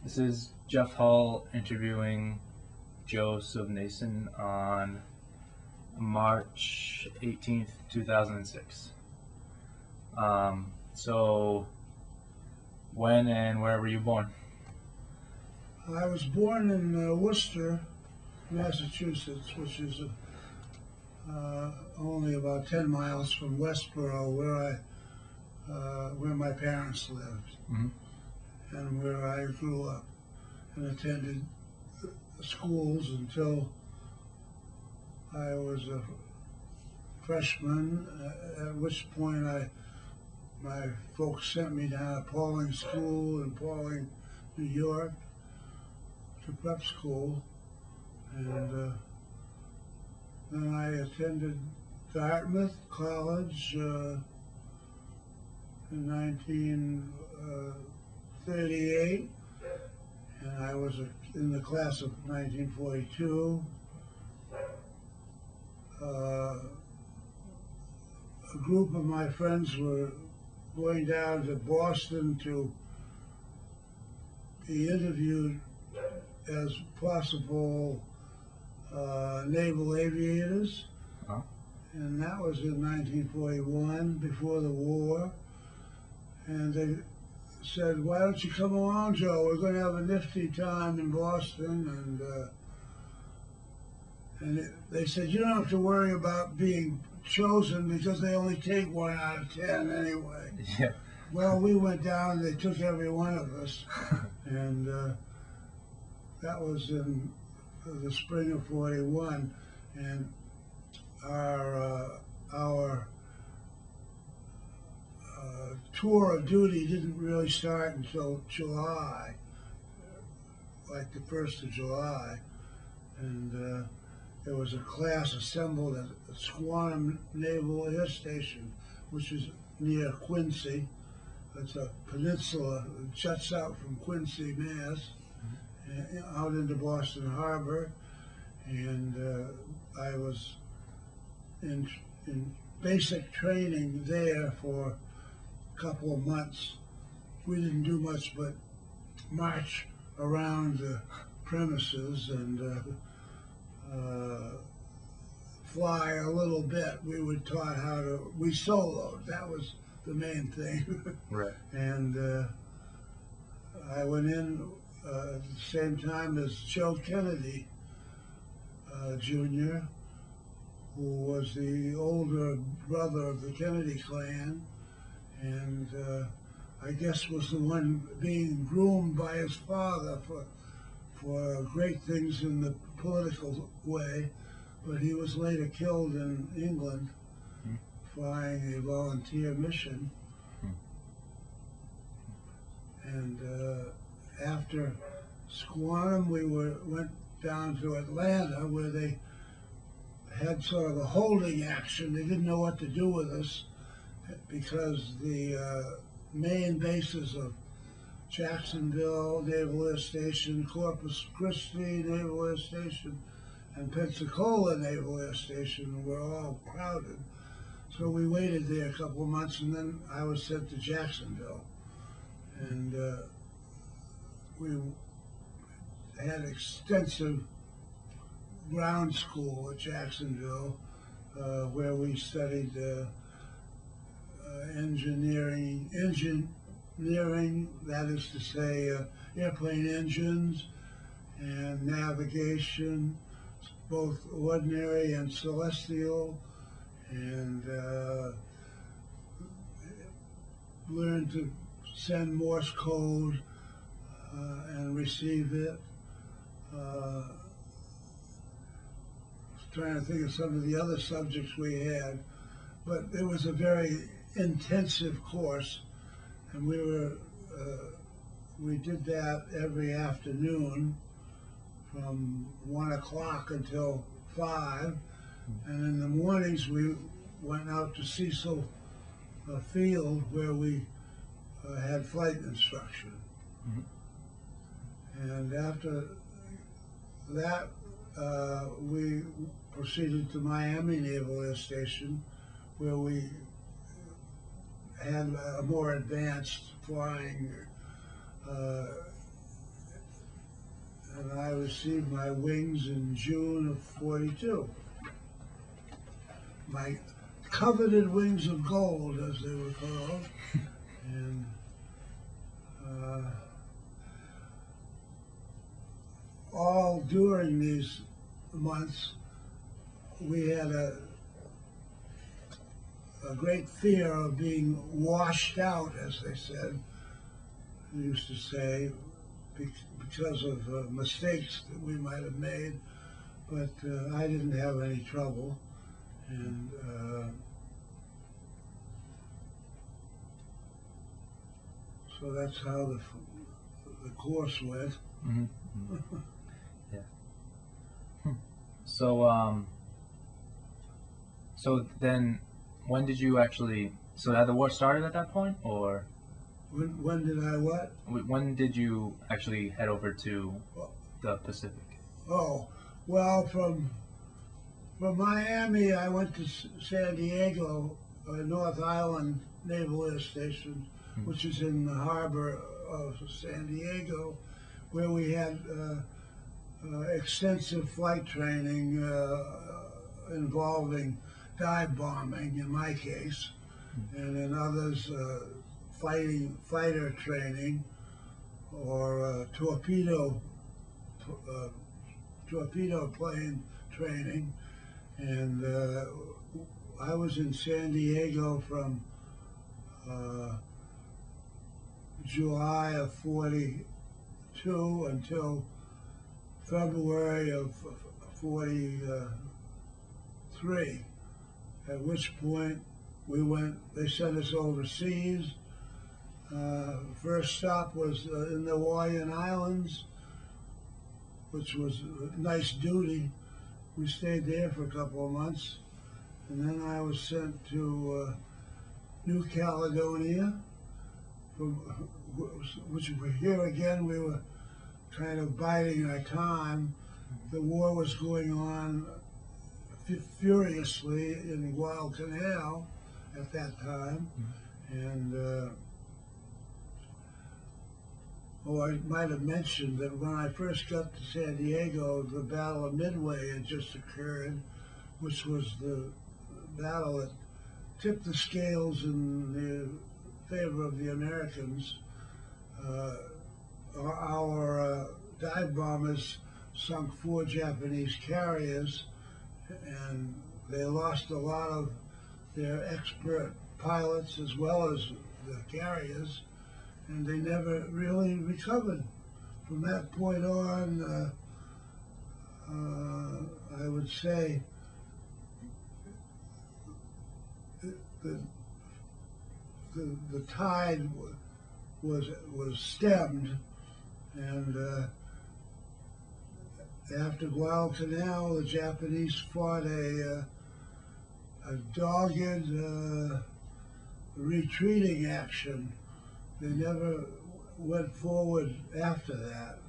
This is Jeff Hall interviewing Joe Subnason on March 18th, 2006. So, when and where were you born? I was born in Worcester, Massachusetts, which is only about 10 miles from Westboro, where my parents lived, Mm-hmm. and where I grew up and attended schools until I was a freshman, at which point my folks sent me down to Pauling School in Pauling, New York, to prep school, and then I attended Dartmouth College in 1938, and I was in the class of 1942. A group of my friends were going down to Boston to be interviewed as possible naval aviators, and that was in 1941, before the war. And they said, "Why don't you come along, Joe? We're going to have a nifty time in Boston." And they said, "You don't have to worry about being chosen because they only take 1 out of 10 anyway." Yeah. Well, we went down, they took every one of us, and that was in the spring of '41, and our tour of duty didn't really start until July, like the 1st of July, and there was a class assembled at Squantum Naval Air Station, which is near Quincy. It's a peninsula that juts out from Quincy, Mass, out into Boston Harbor, and I was in basic training there for a couple of months. We didn't do much but march around the premises and fly a little bit. We were taught we soloed, that was the main thing. Right. And I went in at the same time as Joe Kennedy, Jr., who was the older brother of the Kennedy clan, and I guess was the one being groomed by his father for great things in the political way, but he was later killed in England flying a volunteer mission. And after Squantum, we went down to Atlanta, where they had sort of a holding action. They didn't know what to do with us because the main bases of Jacksonville Naval Air Station, Corpus Christi Naval Air Station, and Pensacola Naval Air Station were all crowded. So we waited there a couple of months, and then I was sent to Jacksonville. And we had extensive ground school at Jacksonville, where we studied engineering, that is to say, airplane engines and navigation, both ordinary and celestial, and learned to send Morse code and receive it. Trying to think of some of the other subjects we had, but it was a very intensive course, and we did that every afternoon from 1 o'clock until 5, and in the mornings we went out to Cecil Field, where we had flight instruction. And after that, we proceeded to Miami Naval Air Station, where we had a more advanced flying received my wings in June of '42. My coveted wings of gold, as they were called. And all during these months, we had a great fear of being washed out, as they said, they used to say, because of mistakes that we might have made. But I didn't have any trouble. And so that's how the course went. Mm-hmm. Yeah. So, so then, when did you actually? So had the war started at that point, or When did I what? when did you actually head over to the Pacific? Oh, well, from Miami, I went to San Diego, North Island Naval Air Station, which is in the harbor of San Diego, where we had extensive flight training involving dive bombing, in my case, and in others, fighter training or torpedo plane training. And I was in San Diego from July of '42 until February of '43, at which point they sent us overseas. First stop was in the Hawaiian Islands, which was a nice duty. We stayed there for a couple of months, and then I was sent to New Caledonia, which here again we were kind of biding our time. The war was going on furiously in Guadalcanal at that time, and I might have mentioned that when I first got to San Diego, the Battle of Midway had just occurred, which was the battle that tipped the scales in the favor of the Americans. Our dive bombers sunk 4 Japanese carriers, and they lost a lot of their expert pilots as well as the carriers, and they never really recovered. From that point on, I would say the tide was stemmed, and after Guadalcanal, the Japanese fought a dogged retreating action. They never went forward after that.